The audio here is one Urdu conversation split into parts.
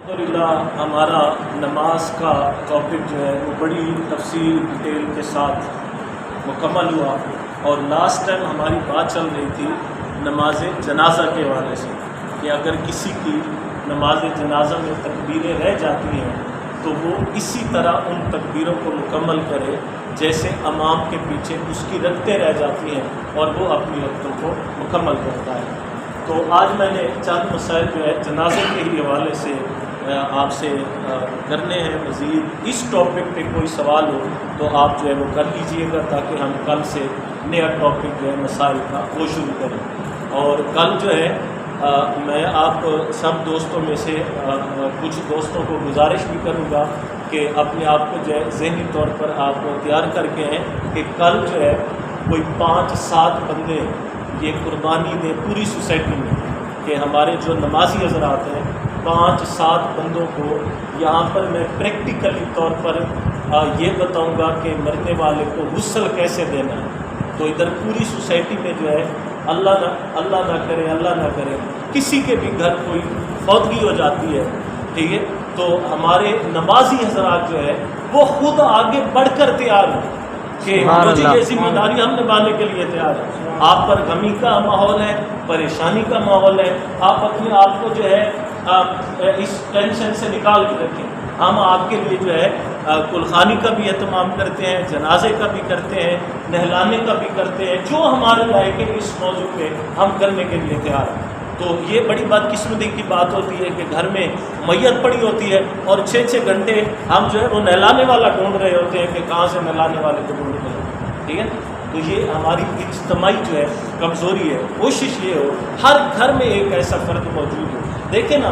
الحمدللہ ہمارا نماز کا ٹاپک جو ہے وہ بڑی تفصیل ڈیٹیل کے ساتھ مکمل ہوا، اور لاسٹ ٹائم ہماری بات چل رہی تھی نماز جنازہ کے حوالے سے کہ اگر کسی کی نماز جنازہ میں تکبیریں رہ جاتی ہیں تو وہ اسی طرح ان تکبیروں کو مکمل کرے جیسے امام کے پیچھے اس کی رکعتیں رہ جاتی ہیں اور وہ اپنی رکعتوں کو مکمل کرتا ہے۔ تو آج میں نے چند مسائل جو ہے جنازے کے ہی حوالے سے آپ سے کرنے ہیں۔ مزید اس ٹاپک پہ کوئی سوال ہو تو آپ جو ہے وہ کر لیجئے گا تاکہ ہم کل سے نیا ٹاپک جو ہے مسائل کا وہ شروع کریں۔ اور کل جو ہے میں آپ سب دوستوں میں سے کچھ دوستوں کو گزارش بھی کروں گا کہ اپنے آپ کو جو ہے ذہنی طور پر آپ تیار کر کے ہیں کہ کل جو ہے کوئی 5-7 بندے یہ قربانی دیں پوری سوسائٹی میں، کہ ہمارے جو نمازی حضرات ہیں 5-7 بندوں کو یہاں پر میں پریکٹیکلی طور پر یہ بتاؤں گا کہ مرنے والے کو غسل کیسے دینا ہے۔ تو ادھر پوری سوسائٹی میں جو ہے اللہ نہ کرے کسی کے بھی گھر کوئی فوتگی ہو جاتی ہے، ٹھیک ہے، تو ہمارے نمازی حضرات جو ہے وہ خود آگے بڑھ کر تیار ہیں کہ یہ ذمہ داری ہم نبھانے کے لیے تیار ہیں۔ آپ پر غمی کا ماحول ہے، پریشانی کا ماحول ہے، آپ اپنے آپ کو جو ہے اس ٹینشن سے نکال کے رکھیں۔ ہم آپ کے لیے جو ہے کلخانی کا بھی اہتمام کرتے ہیں، جنازے کا بھی کرتے ہیں، نہلانے کا بھی کرتے ہیں، جو ہمارے لائق ہے اس موضوع پہ ہم کرنے کے لیے تیار ہیں۔ تو یہ بڑی بدقسمتی کی بات ہوتی ہے کہ گھر میں میت پڑی ہوتی ہے اور 6 گھنٹے ہم جو ہے وہ نہلانے والا ڈھونڈ رہے ہوتے ہیں کہ کہاں سے نہلانے والے کو ڈھونڈ رہے ہیں، ٹھیک ہے۔ تو یہ ہماری اجتماعی جو ہے کمزوری ہے۔ کوشش یہ ہو ہر گھر میں ایک ایسا فرد موجود ہو۔ دیکھیں نا،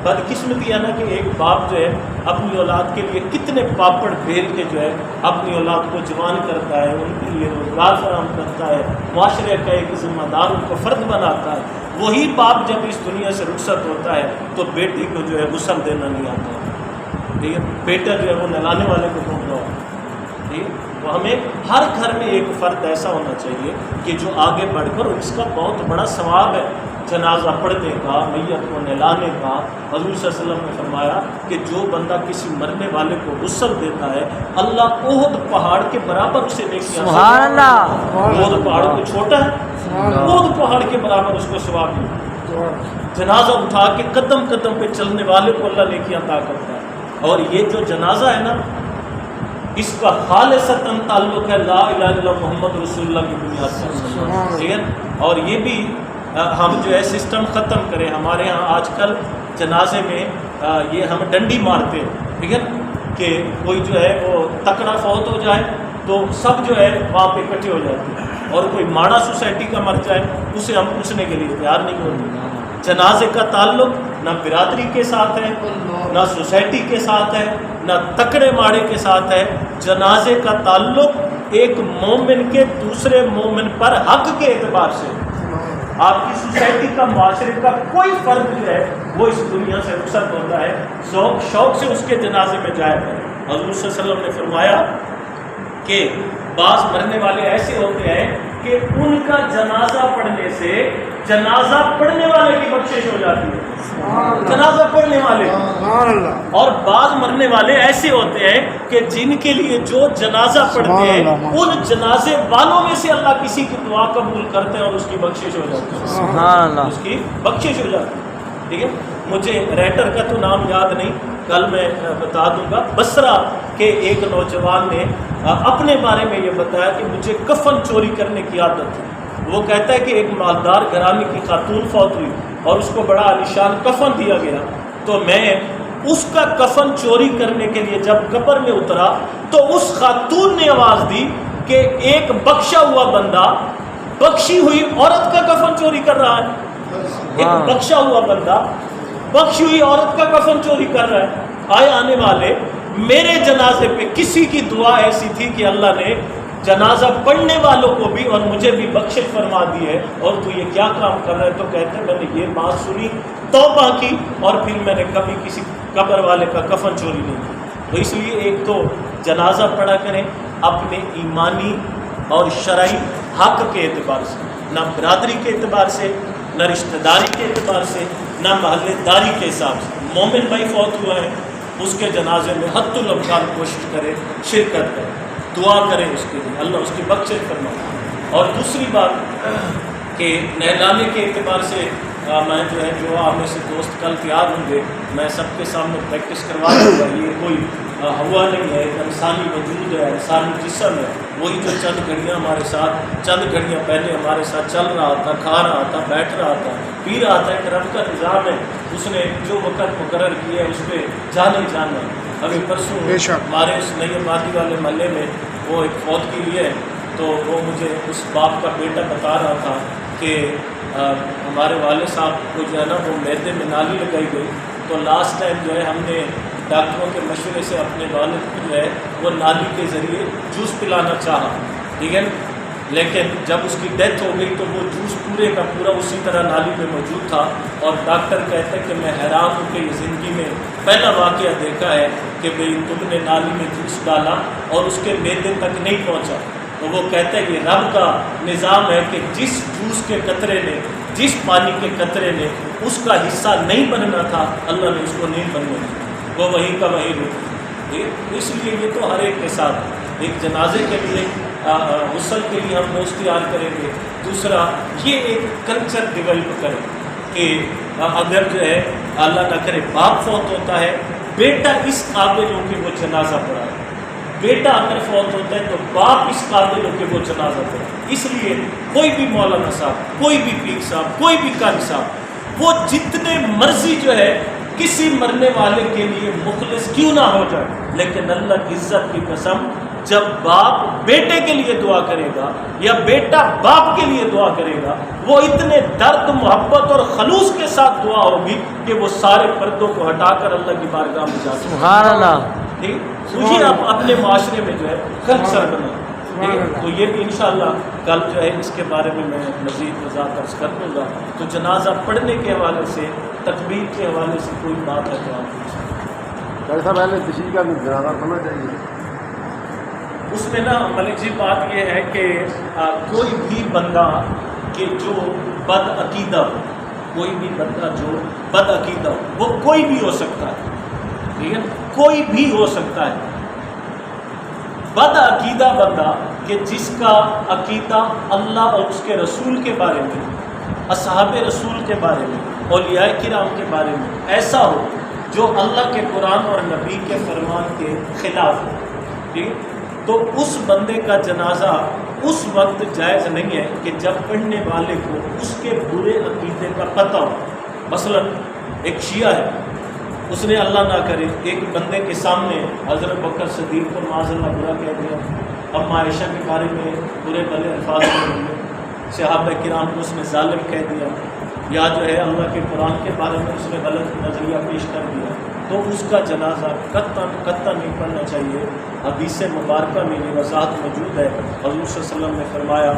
بدقسمتی ہے نا کہ ایک باپ جو ہے اپنی اولاد کے لیے کتنے پاپڑ بیل کے جو ہے اپنی اولاد کو جوان کرتا ہے، ان کے لیے روزگار فراہم کرتا ہے، معاشرے کا ایک ذمہ دار ان کو فرد بناتا ہے۔ وہی باپ جب اس دنیا سے رخصت ہوتا ہے تو بیٹی کو جو ہے غسل دینا نہیں آتا، ٹھیک ہے، بیٹا جو ہے وہ نہلانے والے کو ڈھونڈ رہا ہے، ٹھیک ہے۔ تو ہمیں ہر گھر میں ایک فرد ایسا ہونا چاہیے کہ جو آگے بڑھ کر، اس کا بہت بڑا ثواب ہے جنازہ پڑھنے کا، میت کو نہلانے کا۔ حضور صلی اللہ علیہ وسلم نے فرمایا کہ جو بندہ کسی مرنے والے کو غسل دیتا ہے اللہ احد پہاڑ کے برابر اسے نیکیاں، سبحان اللہ، احد پہاڑ کو چھوٹا ہے، احد پہاڑ کے برابر اس کو ثواب ملتا ہے۔ جنازہ اٹھا کے قدم قدم پہ چلنے والے کو اللہ نیکیاں عطا کرتا ہے۔ اور یہ جو جنازہ ہے نا، اس کا خالصتاً تعلق ہے لا الہ الا اللہ محمد رسول اللہ کی بنیاد سے، ٹھیک ہے۔ اور یہ بھی ہم جو ہے سسٹم ختم کریں۔ ہمارے ہاں آج کل جنازے میں یہ ہم ڈنڈی مارتے ہیں، ٹھیک ہے، کہ کوئی جو ہے وہ تکڑا فوت ہو جائے تو سب جو ہے وہاں پہ اکٹھے ہو جاتے ہیں، اور کوئی ماڑا سوسائٹی کا مر جائے اسے ہم پوچھنے کے لیے تیار نہیں ہوتے۔ جنازے کا تعلق نہ برادری کے ساتھ ہے، نہ سوسائٹی کے ساتھ ہے، نہ تکڑے ماڑے کے ساتھ ہے۔ جنازے کا تعلق ایک مومن کے دوسرے مومن پر حق کے اعتبار سے۔ آپ کی سوسائٹی کا، معاشرے کا کوئی فرد جو ہے وہ اس دنیا سے رخصت ہوتا ہے، شوق سے اس کے جنازے میں جائے گا۔ حضور صلی اللہ علیہ وسلم نے فرمایا کہ بعض مرنے والے ایسے ہوتے ہیں کہ ان کا جنازہ پڑھنے سے جنازہ پڑھنے والے کی بخشش ہو جاتی ہے، جنازہ پڑھنے والے، اور بعض مرنے والے ایسے ہوتے ہیں کہ جن کے لیے جو جنازہ پڑھتے ہیں ان جنازے والوں میں سے اللہ کسی کی دعا قبول کرتے ہیں اور اس کی بخشش ہو جاتی ہے، سبحان اللہ، اس کی بخشش ہو جاتی ہے، ٹھیک ہے۔ مجھے رائٹر کا تو نام یاد نہیں، کل میں بتا دوں گا۔ بصرہ کے ایک نوجوان نے اپنے بارے میں یہ بتایا کہ مجھے کفن چوری کرنے کی عادت تھی۔ وہ کہتا ہے کہ ایک مالدار گھرانے کی خاتون فوت ہوئی اور اس کو بڑا عالیشان کفن دیا گیا، تو میں اس کا کفن چوری کرنے کے لیے جب قبر میں اترا تو اس خاتون نے آواز دی کہ ایک بخشا ہوا بندہ بخشی ہوئی عورت کا کفن چوری کر رہا ہے، ایک بخشا ہوا بندہ بخشی ہوئی عورت کا کفن چوری کر رہا ہے۔ آئے آنے والے، میرے جنازے پہ کسی کی دعا ایسی تھی کہ اللہ نے جنازہ پڑھنے والوں کو بھی اور مجھے بھی بخشش فرما دی ہے، اور تو یہ کیا کام کر رہا ہے؟ تو کہتے ہیں میں نے یہ بات سنی، توبہ کی، اور پھر میں نے کبھی کسی قبر والے کا کفن چوری نہیں کی۔ تو اس لیے ایک تو جنازہ پڑھا کریں اپنے ایمانی اور شرعی حق کے اعتبار سے، نہ برادری کے اعتبار سے، نہ رشتہ داری کے اعتبار سے، نہ محلے داری کے حساب سے۔ مومن بھائی فوت ہوا ہے اس کے جنازے میں حد الامکان کوشش کرے، شرکت کرے، دعا کرے اس کے لیے، اللہ اس کی بخشش فرمائے۔ اور دوسری بات کہ نہلانے کے اعتبار سے میں جو آپ میں سے دوست کل تیار ہوں گے، میں سب کے سامنے پریکٹس کروا دوں گا۔ یہ کوئی ہوا نہیں ہے، ایک انسانی وجود ہے، انسانی جسم ہے، وہی جو چند گھڑیاں ہمارے ساتھ، چند گھڑیاں پہلے ہمارے ساتھ چل رہا تھا، کھا رہا تھا، بیٹھ رہا تھا، پی رہا تھا، ایک رب کا نظام ہے، اس نے جو وقت مقرر کیا ہے اس پہ جانا ہی جانا ہے۔ ابھی پرسوں ہمارے اس نئی آبادی والے محلے میں وہ ایک فوت کی ہوئی ہے، تو وہ مجھے اس باپ کا بیٹا بتا رہا تھا کہ ہمارے والد صاحب کو جو ہے نا وہ معدے میں نالی لگائی گئی، تو لاسٹ ٹائم جو ہے ہم نے ڈاکٹروں کے مشورے سے اپنے والد کو جو ہے وہ نالی کے ذریعے جوس پلانا چاہا، ٹھیک ہے، لیکن جب اس کی ڈیتھ ہو گئی تو وہ جوس پورے کا پورا اسی طرح نالی میں موجود تھا، اور ڈاکٹر کہتے ہیں کہ میں حیران ہوں کہ یہ زندگی میں پہلا واقعہ دیکھا ہے کہ بھئی تم نے نالی میں جوس ڈالا اور اس کے معدے تک نہیں پہنچا۔ تو وہ کہتا ہے یہ رب کا نظام ہے کہ جس جوس کے قطرے نے، جس پانی کے قطرے نے اس کا حصہ نہیں بننا تھا، اللہ نے اس کو نہیں بننے دیا، وہ وہیں کا وہیں رک۔ اس لیے یہ تو ہر ایک کے ساتھ، ایک جنازے کے لیے غسل کے لیے ہم دوست تیار کریں گے، دوسرا یہ ایک کلچر ڈیولپ کریں کہ اگر جو ہے اللہ نہ کرے باپ فوت ہوتا ہے، بیٹا اس قابل ہو کہ وہ جنازہ پڑھائے، بیٹا اگر فوت ہوتا ہے تو باپ اس قابل ہو کہ وہ جنازہ پڑھائے۔ اس لیے کوئی بھی مولانا صاحب، کوئی بھی پیر صاحب، کوئی بھی قاری صاحب، وہ جتنے مرضی جو ہے کسی مرنے والے کے لیے مخلص کیوں نہ ہو جائے، لیکن اللہ کی عزت کی قسم جب باپ بیٹے کے لیے دعا کرے گا یا بیٹا باپ کے لیے دعا کرے گا، وہ اتنے درد، محبت اور خلوص کے ساتھ دعا ہوگی کہ وہ سارے پردوں کو ہٹا کر اللہ کی بارگاہ میں جا سکتے ہیں۔ سبحان اللہ۔ مجھے آپ اپنے معاشرے میں جو ہے کلچر بنا، تو یہ بھی انشاءاللہ کل جو ہے اس کے بارے میں مزید وضاحت عرض کر دوں گا۔ تو جنازہ پڑھنے کے حوالے سے، تکبیر کے حوالے سے کوئی بات ہے تو آپ ڈاکٹر صاحب پہلے کسی کا جنازہ پڑھنا چاہیے؟ اس میں نا ملک جی بات یہ ہے کہ کوئی بھی بندہ کہ جو بد عقیدہ ہو، کوئی بھی بندہ جو بد عقیدہ ہو، وہ کوئی بھی ہو سکتا ہے، ٹھیک ہے، کوئی بھی ہو سکتا ہے۔ بد عقیدہ بندہ کہ جس کا عقیدہ اللہ اور اس کے رسول کے بارے میں، اصحاب رسول کے بارے میں، اولیاء کرام کے بارے میں ایسا ہو جو اللہ کے قرآن اور نبی کے فرمان کے خلاف ہو، ٹھیک، تو اس بندے کا جنازہ اس وقت جائز نہیں ہے کہ جب پڑھنے والے کو اس کے برے عقیدے کا پتہ ہو۔ مثلا ایک شیعہ ہے، اس نے اللہ نہ کرے ایک بندے کے سامنے حضرت بکر صدیق کو معاذ اللہ برا کہہ دیا، اما عائشہ کے بارے میں برے بھلے الفاظ میں دیے، صحابہ کرام کو اس نے ظالم کہہ دیا، یا جو ہے اللہ کے قرآن کے بارے میں اس نے غلط نظریہ پیش کر دیا، تو اس کا جنازہ قطعاً نہیں پڑھنا چاہیے۔ حدیث مبارکہ میں یہ وضاحت موجود ہے، حضور صلی اللہ علیہ وسلم نے فرمایا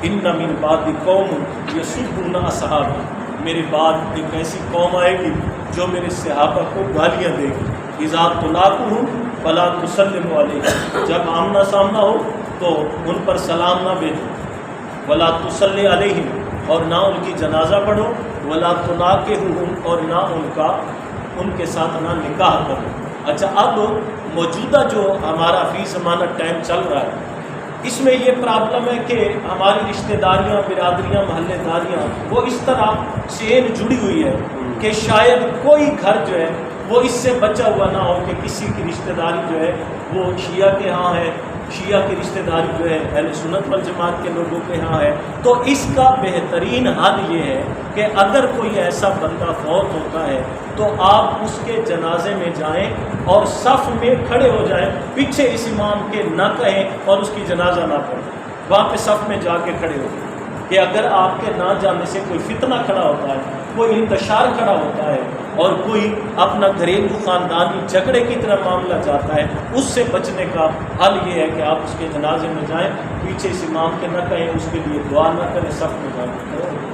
ان من بعد قوم یسبون اصحابی، میرے بعد ایک ایسی قوم آئے گی جو میرے صحابہ کو گالیاں دے گی، اذا تلاقوہم فلا تسلموا علیہم، جب آمنا سامنا ہو تو ان پر سلام نہ بھیجو، ولا تصلی علیہم، اور نہ ان کی جنازہ پڑھو، ولا تناکحہم، اور نہ ان کے ساتھ نہ نکاح کرو۔ اچھا، اب موجودہ جو ہمارا فی زمانہ ٹائم چل رہا ہے، اس میں یہ پرابلم ہے کہ ہماری رشتہ داریاں، برادریاں، محلے داریاں وہ اس طرح چین جڑی ہوئی ہے کہ شاید کوئی گھر جو ہے وہ اس سے بچا ہوا نہ ہو کہ کسی کی رشتہ داری جو ہے وہ شیعہ کے ہاں ہے، شیعہ کی رشتہ داری جو ہے اہل سنت والجماعت کے لوگوں کے ہاں ہے۔ تو اس کا بہترین حل یہ ہے کہ اگر کوئی ایسا بندہ فوت ہوتا ہے تو آپ اس کے جنازے میں جائیں اور صف میں کھڑے ہو جائیں، پیچھے اس امام کے نہ کہیں اور اس کی جنازہ نہ پڑھیں، وہاں پہ صف میں جا کے کھڑے ہو جائیں، کہ اگر آپ کے نہ جانے سے کوئی فتنہ کھڑا ہوتا ہے، کوئی انتشار کھڑا ہوتا ہے اور کوئی اپنا گھریلو خاندانی جھگڑے کی طرح معاملہ جاتا ہے، اس سے بچنے کا حل یہ ہے کہ آپ اس کے جنازے میں جائیں، پیچھے اس امام کے نہ کہیں، اس کے لیے دعا نہ کریں، صف میں جا کے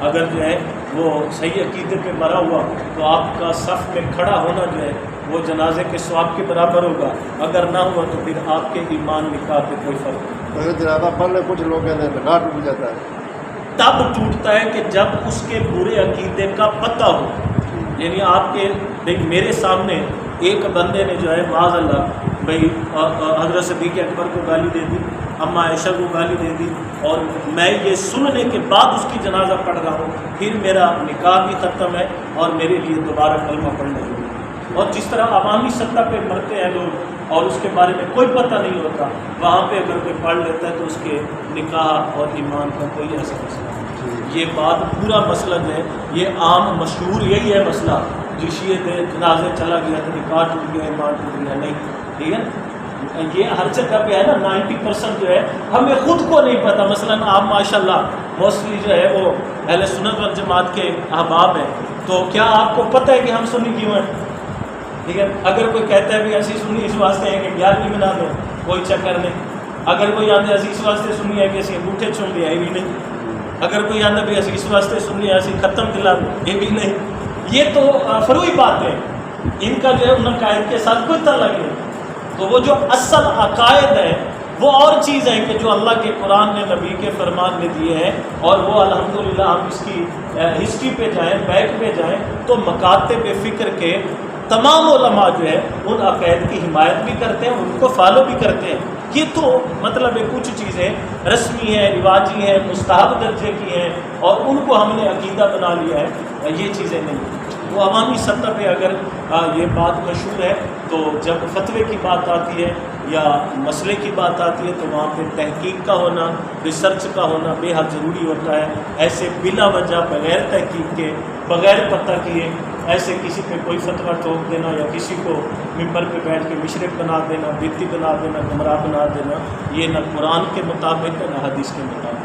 اگر جو ہے وہ صحیح عقیدے پہ مرا ہوا تو آپ کا صف میں کھڑا ہونا جو ہے وہ جنازے کے ثواب کے برابر ہوگا، اگر نہ ہوا تو پھر آپ کے ایمان نکاح پہ کوئی فرق نہیں۔ اگر جنازہ پڑھ لے کچھ لوگ کہتے ہیں نکاح ٹوٹ جاتا ہے، تب ٹوٹتا ہے کہ جب اس کے برے عقیدے کا پتہ ہو، یعنی آپ کے دیکھ میرے سامنے ایک بندے نے جو ہے معاذ اللہ بھائی حضرت صدیق اکبر کو گالی دے دی، اماں عائشہ کو گالی دے دی، اور میں یہ سننے کے بعد اس کی جنازہ پڑھ رہا ہوں، پھر میرا نکاح بھی ختم ہے اور میرے لیے دوبارہ کلمہ پڑھنا ہے۔ اور جس طرح عوامی سطح پہ مرتے ہیں لوگ اور اس کے بارے میں کوئی پتہ نہیں ہوتا، وہاں پہ اگر کوئی پڑھ لیتا ہے تو اس کے نکاح اور ایمان کا کوئی ایسا مسئلہ نہیں۔ یہ بات پورا مسئلہ جو ہے یہ عام مشہور یہی ہے مسئلہ، جو شیعہ تھے جنازے چلا گیا تو نکاح ٹوٹ گیا ایمان ٹوٹ گیا، نہیں، ٹھیک ہے۔ یہ ہر جگہ پہ ہے نا، 90% جو ہے ہمیں خود کو نہیں پتہ۔ مثلا آپ ماشاءاللہ موسٹلی جو ہے وہ اہل سنت والجماعت کے احباب ہیں، تو کیا آپ کو پتہ ہے کہ ہم سنی کیوں ہیں؟ ٹھیک ہے، اگر کوئی کہتا ہے بھی ایسی سنی اس واسطے ہے کہ 11ویں منا دیں، کوئی چکر نہیں۔ اگر کوئی آدھے ایسی اس واسطے سنی ہے کہ اسی انگوٹھے چوم لیا، یہ بھی نہیں۔ اگر کوئی آدھا بھی ایسی اس واسطے سنی ہے ایسی ختم دلا دیں، یہ بھی نہیں۔ یہ تو فروعی بات ہے، ان کا جو ہے ان عقائد کے ساتھ کوئی تعلق نہیں۔ تو وہ جو اصل عقائد ہے وہ اور چیز ہے کہ جو اللہ کے قرآن نے نبی کے فرمان میں دیے ہیں، اور وہ الحمدللہ ہم اس کی ہسٹری پہ جائیں، بیک پہ جائیں تو مکاتب فکر کے تمام علماء جو ہے ان عقائد کی حمایت بھی کرتے ہیں، ان کو فالو بھی کرتے ہیں۔ یہ تو مطلب ہے کچھ چیزیں رسمی ہیں، رواجی ہیں، مستحب درجے کی ہیں، اور ان کو ہم نے عقیدہ بنا لیا ہے، یہ چیزیں نہیں۔ وہ عوامی سطح پہ اگر یہ بات مشہور ہے تو جب فتوے کی بات آتی ہے یا مسئلے کی بات آتی ہے تو وہاں پہ تحقیق کا ہونا، ریسرچ کا ہونا بے حد ضروری ہوتا ہے۔ ایسے بلا وجہ بغیر تحقیق کے، بغیر پتہ کیے ایسے کسی پہ کوئی فتویٰ ٹھوک دینا یا کسی کو ممبر پہ بیٹھ کے مشرک بنا دینا، بدعتی بنا دینا، گمراہ بنا دینا، یہ نہ قرآن کے مطابق ہے نہ حدیث کے مطابق۔